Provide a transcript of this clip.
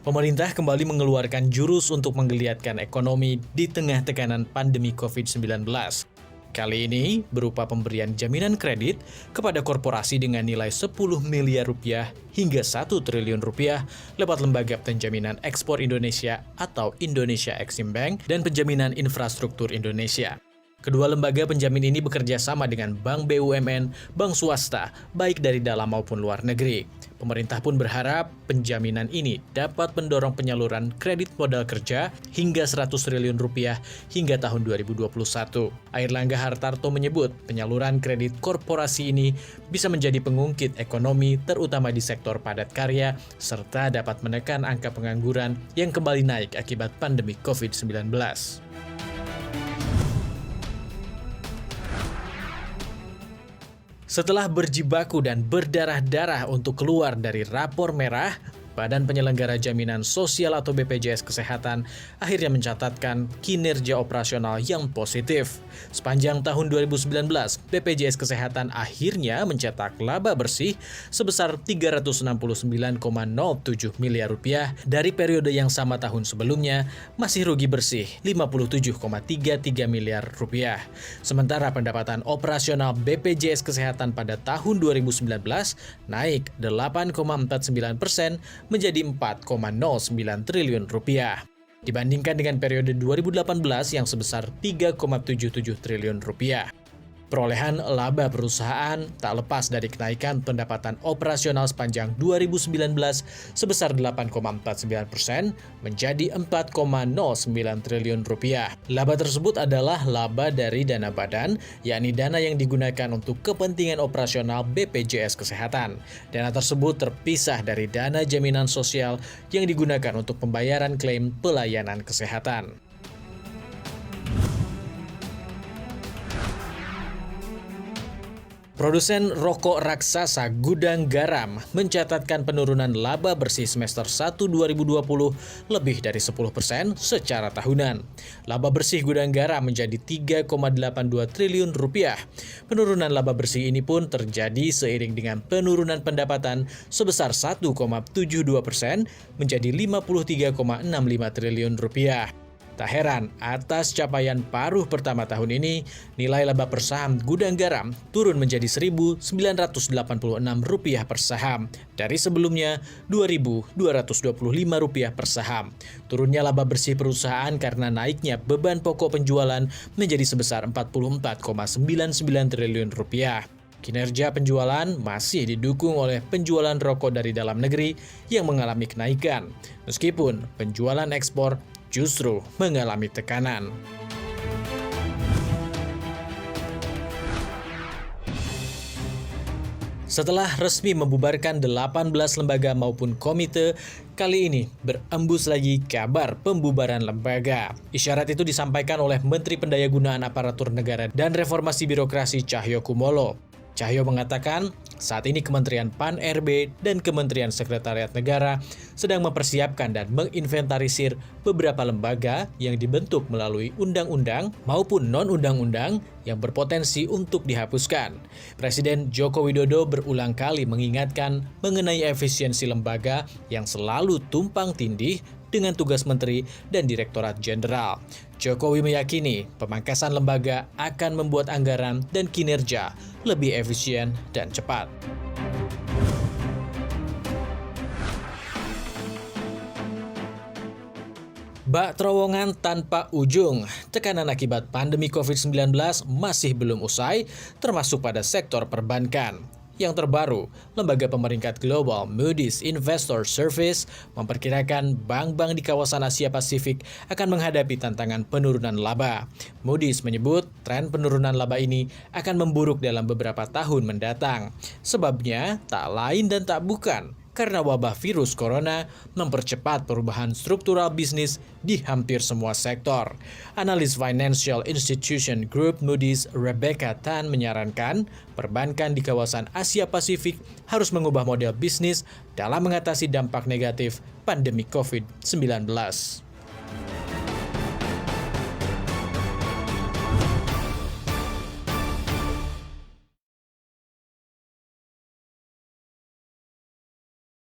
Pemerintah kembali mengeluarkan jurus untuk menggeliatkan ekonomi di tengah tekanan pandemi COVID-19. Kali ini berupa pemberian jaminan kredit kepada korporasi dengan nilai 10 miliar rupiah hingga 1 triliun rupiah lewat Lembaga Penjaminan Ekspor Indonesia atau Indonesia Exim Bank dan Penjaminan Infrastruktur Indonesia. Kedua lembaga penjamin ini bekerja sama dengan bank BUMN, bank swasta, baik dari dalam maupun luar negeri. Pemerintah pun berharap penjaminan ini dapat mendorong penyaluran kredit modal kerja hingga 100 triliun rupiah hingga tahun 2021. Airlangga Hartarto menyebut penyaluran kredit korporasi ini bisa menjadi pengungkit ekonomi terutama di sektor padat karya serta dapat menekan angka pengangguran yang kembali naik akibat pandemi COVID-19. Setelah berjibaku dan berdarah-darah untuk keluar dari rapor merah, Badan Penyelenggara Jaminan Sosial atau BPJS Kesehatan akhirnya mencatatkan kinerja operasional yang positif. Sepanjang tahun 2019, BPJS Kesehatan akhirnya mencetak laba bersih sebesar 369,07 miliar rupiah dari periode yang sama tahun sebelumnya masih rugi bersih 57,33 miliar rupiah. Sementara pendapatan operasional BPJS Kesehatan pada tahun 2019 naik 8,49% menjadi 4,09 triliun rupiah. Dibandingkan dengan periode 2018 yang sebesar 3,77 triliun rupiah. Perolehan laba perusahaan tak lepas dari kenaikan pendapatan operasional sepanjang 2019 sebesar 8,49% menjadi 4,09 triliun rupiah. Laba tersebut adalah laba dari dana badan, yakni dana yang digunakan untuk kepentingan operasional BPJS Kesehatan. Dana tersebut terpisah dari dana jaminan sosial yang digunakan untuk pembayaran klaim pelayanan kesehatan. Produsen rokok raksasa Gudang Garam mencatatkan penurunan laba bersih semester 1 2020 lebih dari 10% secara tahunan. Laba bersih Gudang Garam menjadi 3,82 triliun rupiah. Penurunan laba bersih ini pun terjadi seiring dengan penurunan pendapatan sebesar 1,72% menjadi 53,65 triliun rupiah. Tak heran, atas capaian paruh pertama tahun ini, nilai laba per saham Gudang Garam turun menjadi Rp1.986 per saham, dari sebelumnya Rp2.225 per saham. Turunnya laba bersih perusahaan karena naiknya beban pokok penjualan menjadi sebesar Rp44,99 triliun. Kinerja penjualan masih didukung oleh penjualan rokok dari dalam negeri yang mengalami kenaikan, meskipun penjualan ekspor justru mengalami tekanan. Setelah resmi membubarkan 18 lembaga maupun komite, kali ini berembus lagi kabar pembubaran lembaga. Isyarat itu disampaikan oleh Menteri Pendayagunaan Aparatur Negara dan Reformasi Birokrasi Cahyokumolo. Cahyo mengatakan, saat ini Kementerian Pan-RB dan Kementerian Sekretariat Negara sedang mempersiapkan dan menginventarisir beberapa lembaga yang dibentuk melalui undang-undang maupun non-undang-undang yang berpotensi untuk dihapuskan. Presiden Joko Widodo berulang kali mengingatkan mengenai efisiensi lembaga yang selalu tumpang tindih dengan tugas menteri dan direktorat jenderal. Jokowi meyakini pemangkasan lembaga akan membuat anggaran dan kinerja lebih efisien dan cepat. Bak terowongan tanpa ujung, tekanan akibat pandemi COVID-19 masih belum usai, termasuk pada sektor perbankan. Yang terbaru, lembaga pemeringkat global Moody's Investor Service memperkirakan bank-bank di kawasan Asia Pasifik akan menghadapi tantangan penurunan laba. Moody's menyebut tren penurunan laba ini akan memburuk dalam beberapa tahun mendatang. Sebabnya tak lain dan tak bukan karena wabah virus corona mempercepat perubahan struktural bisnis di hampir semua sektor. Analis Financial Institution Group Moody's Rebecca Tan menyarankan perbankan di kawasan Asia Pasifik harus mengubah model bisnis dalam mengatasi dampak negatif pandemi COVID-19.